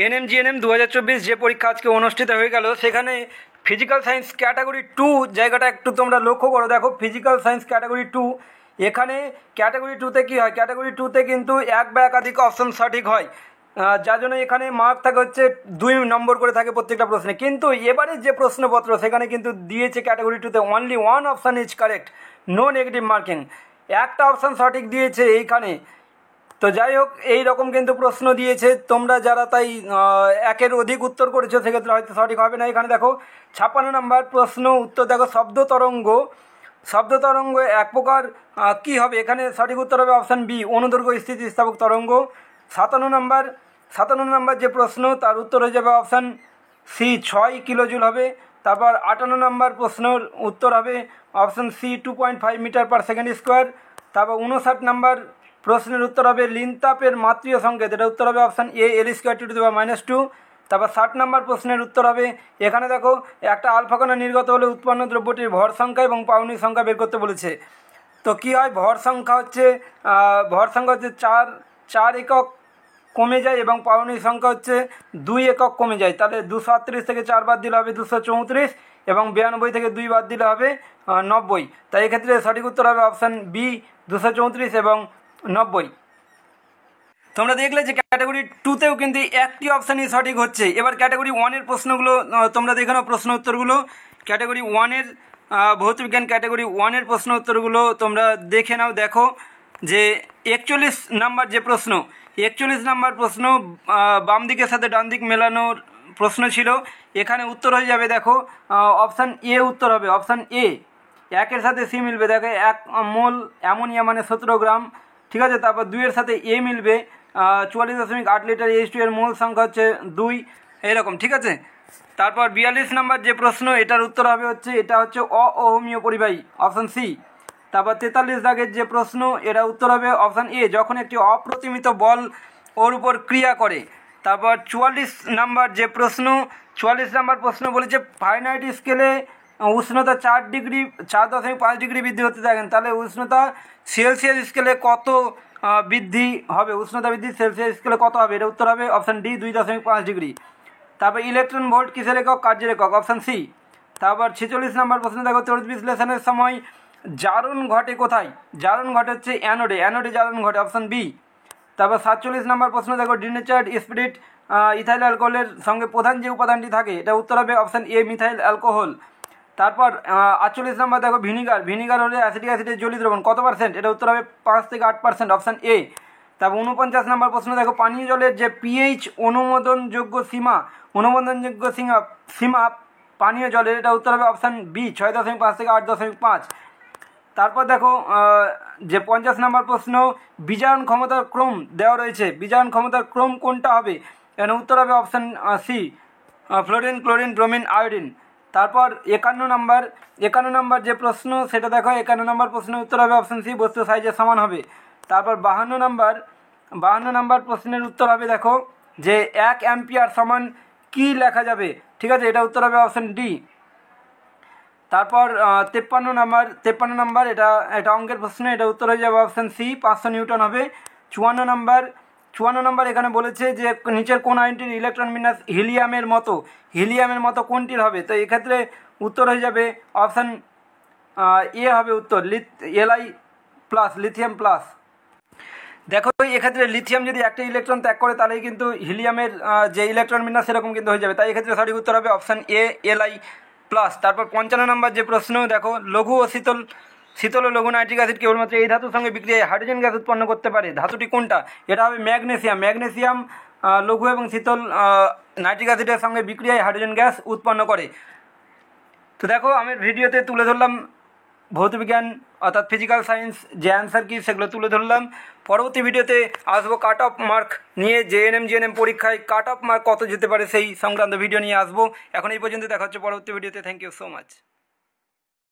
NM-GNM 2024 যে পরীক্ষা আজকে অনুষ্ঠিত হয়ে গেল, সেখানে ফিজিক্যাল সায়েন্স ক্যাটাগরি 2 জায়গাটা একটু তোমরা লক্ষ্য করো। দেখো ফিজিক্যাল সায়েন্স ক্যাটাগরি 2, এখানে ক্যাটাগরি 2তে কী হয়, ক্যাটাগরি 2তে কিন্তু এক বা একাধিক অপশন সঠিক হয়, যার জন্য এখানে মার্ক থাকে হচ্ছে 2 নম্বর করে থাকে প্রত্যেকটা প্রশ্নে। কিন্তু এবারে যে প্রশ্নপত্র সেখানে কিন্তু দিয়েছে ক্যাটাগরি 2তে only 1 option is correct, no negative marking, একটা অপশান সঠিক দিয়েছে এইখানে। তো যাই হোক, এই রকম কিন্তু প্রশ্ন দিয়েছে, তোমরা যারা তাই একের অধিক উত্তর করেছো সেক্ষেত্রে হয়তো সঠিক হবে না। এখানে দেখো 56 নম্বর প্রশ্ন উত্তর, দেখো শব্দ তরঙ্গ এক প্রকার কী হবে, এখানে সঠিক উত্তর হবে অপশান বি, অনুদৈর্ঘ্য স্থিতিস্থাপক তরঙ্গ। 57 নম্বর যে প্রশ্ন তার উত্তর হয়ে যাবে অপশান সি, 6 কিলোজুল হবে। তারপর 58 নম্বর প্রশ্নের উত্তর হবে option C, 2.5 metre per second square. তারপর 59 নম্বর প্রশ্নের উত্তর হবে লিনতাপের মাত্রীয় সংকেত, এটা উত্তর হবে অপশান এ, L² × -2। তারপর 60 নম্বর প্রশ্নের উত্তর হবে, এখানে দেখো একটা আলফা কণা নির্গত হলে উৎপন্ন দ্রব্যটির ভর সংখ্যা এবং পাউনিক সংখ্যা বের করতে বলেছে। তো কী হয়, ভর সংখ্যা হচ্ছে 4 একক কমে যায় এবং পাউনিক সংখ্যা হচ্ছে 2 একক কমে যায়। তাহলে 238 থেকে 4 বাদ দিলে হবে 234 এবং 92 থেকে 2 বাদ দিলে হবে 90। তাই এক্ষেত্রে সঠিক উত্তর হবে অপশান বি, 234 এবং 90। তোমরা দেখলে যে ক্যাটাগরি 2তেও কিন্তু একটি অপশানই সঠিক হচ্ছে। এবার ক্যাটাগরি 1-এর প্রশ্নগুলো তোমরা দেখে নাও, প্রশ্ন উত্তরগুলো। ক্যাটাগরি 1-এর ভৌতবিজ্ঞান ক্যাটাগরি 1-এর প্রশ্ন উত্তরগুলো তোমরা দেখে নাও। দেখো যে 41 নাম্বার যে প্রশ্ন, 41 নাম্বার প্রশ্ন বাম দিকের সাথে ডান দিক মেলানোর প্রশ্ন ছিল। এখানে উত্তর হয়ে যাবে, দেখো অপশান এ উত্তর হবে, অপশান এ। 1-এর সাথে সি মিলবে, দেখো 1 মোল অ্যামোনিয়া মানে 17 গ্রাম, ঠিক আছে। তারপর 2-এর সাথে এ মিলবে, 44.8 লিটার, H2 এর মোল সংখ্যা হচ্ছে 2, এরকম, ঠিক আছে। তারপর 42 নাম্বার যে প্রশ্ন, এটার উত্তর হবে হচ্ছে, এটা হচ্ছে অহমীয় পরিবাহী, অপশান সি। তারপর 43 দাগের যে প্রশ্ন, এটা উত্তর হবে অপশান এ, যখন একটি অপ্রতিমিত বল ওর উপর ক্রিয়া করে। তারপর 44 নাম্বার যে প্রশ্ন, 44 নাম্বার প্রশ্ন বলেছে ফারেনহাইট স্কেলে উষ্ণতা 4.5 ডিগ্রি বৃদ্ধি হতে থাকেন, তাহলে উষ্ণতা সেলসিয়াস স্কেলে কত বৃদ্ধি হবে, উষ্ণতা বৃদ্ধি সেলসিয়াস স্কেলে কত হবে, এটা উত্তর হবে অপশান ডি, 2.5 ডিগ্রি। তারপর ইলেকট্রন ভোল্ট কিসের একক, কার্যের একক, অপশান সি। তারপর 46 নম্বর প্রশ্ন, দেখো তড়িৎ বিশ্লেষণের সময় জারণ ঘটে কোথায়, জারণ ঘটে হচ্ছে অ্যানোডে জারণ ঘটে, অপশান বি। তারপর 47 নম্বর প্রশ্ন, দেখো ডিনেচার্ড স্পিরিট ইথাইল অ্যালকোহলের সঙ্গে প্রধান যে উপাদানটি থাকে, এটা উত্তর হবে অপশান এ, মিথাইল অ্যালকোহল। তারপর 48 নম্বর, দেখো ভিনিগার হলে অ্যাসিটিক অ্যাসিডের জলীয় দ্রবণ কত %, এটা উত্তর হবে 5 থেকে 8%, অপশান এ। তারপর 49 নম্বর প্রশ্ন, দেখো পানীয় জলের যে পিএইচ অনুমোদনযোগ্য সীমা পানীয় জলের, এটা উত্তর হবে অপশান বি, 6.5 থেকে 8.5। তারপর দেখো যে 50 নম্বর প্রশ্ন, বিজারণ ক্ষমতার ক্রম দেওয়া রয়েছে, বিজারণ ক্ষমতার ক্রম কোনটা হবে, এখানে উত্তর হবে option C, fluorine, chlorine, bromine, iodine. তারপর 51 নম্বর যে প্রশ্ন, সেটা দেখো 51 নম্বর প্রশ্নের উত্তর হবে অপশান সি, বস্তু সাইজের সমান হবে। তারপর 52 নম্বর প্রশ্নের উত্তর হবে, দেখো যে 1 অ্যাম্পিয়ার সমান কী লেখা যাবে, ঠিক আছে, এটা উত্তর হবে অপশান ডি। তারপর 53 নম্বর এটা অঙ্কের প্রশ্ন, এটা উত্তর হয়ে যাবে অপশান সি, 500 নিউটন হবে। 54 নম্বর এখানে বলেছে যে নিচের কোন আয়নটির ইলেকট্রন বিন্যাস হিলিয়ামের মতো কোনটির হবে, তো এক্ষেত্রে উত্তর হয়ে যাবে অপশান এ হবে উত্তর, Li+, লিথিয়াম প্লাস। দেখো এক্ষেত্রে লিথিয়াম যদি একটা ইলেকট্রন ত্যাগ করে তাহলেই কিন্তু হিলিয়ামের যে ইলেকট্রন বিন্যাস সেরকম কিন্তু হয়ে যাবে, তাই এক্ষেত্রে সঠিক উত্তর হবে অপশান এ, Li+। তারপর 55 নম্বর যে প্রশ্ন, দেখো লঘু ও শীতল ও লঘু নাইট্রিক অ্যাসিড কেবলমাত্র এই ধাতুর সঙ্গে বিক্রিয়ায় হাইড্রোজেন গ্যাস উৎপন্ন করতে পারে, ধাতুটি কোনটা, এটা হবে ম্যাগনেসিয়াম লঘু এবং শীতল নাইট্রিক অ্যাসিডের সঙ্গে বিক্রিয়ায় হাইড্রোজেন গ্যাস উৎপন্ন করে। তো দেখো আমি ভিডিওতে তুলে ধরলাম ভৌতবিজ্ঞান অর্থাৎ ফিজিক্যাল সায়েন্স যে অ্যান্সার কি সেগুলো তুলে ধরলাম। পরবর্তী ভিডিওতে আসবো কাট অফ মার্ক নিয়ে, যে এনএম-জিএনএম পরীক্ষায় কাট অফ মার্ক কত যেতে পারে সেই সংক্রান্ত ভিডিও নিয়ে আসবো। এখন এই পর্যন্ত দেখা হচ্ছে পরবর্তী ভিডিওতে। Thank you so much.